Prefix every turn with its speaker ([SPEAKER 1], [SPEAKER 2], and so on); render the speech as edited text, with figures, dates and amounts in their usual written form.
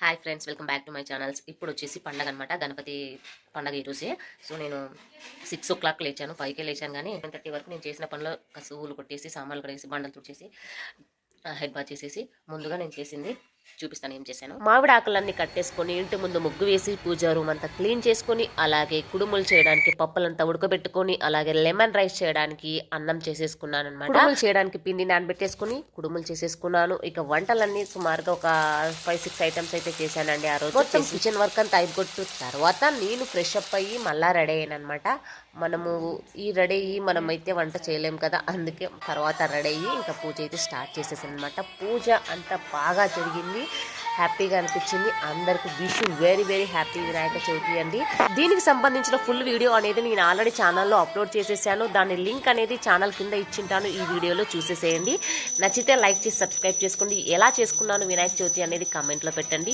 [SPEAKER 1] Hi friends, welcome back to my channels. ఇప్పుడు వచ్చేసి పండగ అనమాట. గణపతి పండగ ఈరోజే. సో నేను 6 o'clock లేచాను, 5కే లేచాను. కానీ 10:30 వరకు నేను చేసిన పనిలో కసువులు కొట్టేసి, సామాన్లు కడిగేసి, బండలు తుడిచేసి, హెడ్ బాత్ చేసేసి ముందుగా నేను చేసింది చూపిస్తాను ఏం చేశాను. మామిడి ఆకులన్నీ కట్టేసుకొని ఇంటి ముందు ముగ్గు వేసి పూజ రూమ్ అంతా క్లీన్ చేసుకొని, అలాగే కుడుములు చేయడానికి పప్పులంతా ఉడకబెట్టుకొని, అలాగే లెమన్ రైస్ చేయడానికి అన్నం చేసేసుకున్నాను అనమాట. కుడుములు చేయడానికి పిండి నానబెట్టేసుకుని కుడుములు చేసేసుకున్నాను. ఇక వంటలన్నీ సుమారుగా ఒక 5-6 ఐటమ్స్ అయితే చేశానండి ఆ రోజు. మొత్తం కిచెన్ వర్క్ అంతా అయిపోట్టు తర్వాత నేను ఫ్రెష్ అప్ అయ్యి మళ్ళా రెడీ అయ్యాను అనమాట. మనము ఈ రెడీ అయ్యి మనం అయితే వంట చేయలేము కదా, అందుకే తర్వాత రెడీ అయ్యి ఇంకా పూజ అయితే స్టార్ట్ చేసేసాను అనమాట. పూజ అంతా బాగా జరిగింది, హ్యాపీగా అనిపించింది. అందరికి wish very very happy Vinayaka Chavithi అండి. దీనికి సంబంధించిన ఫుల్ వీడియో అనేది నేను ఆల్రెడీ ఛానల్లో అప్లోడ్ చేసేసాను. దాని లింక్ అనేది ఛానల్ కింద ఇచ్చింటాను, ఈ వీడియోలో చూసేసేయండి. నచ్చితే లైక్ చేసి సబ్స్క్రైబ్ చేసుకోండి. ఎలా చేసుకున్నాను వినాయక చవితి అనేది కామెంట్లో పెట్టండి.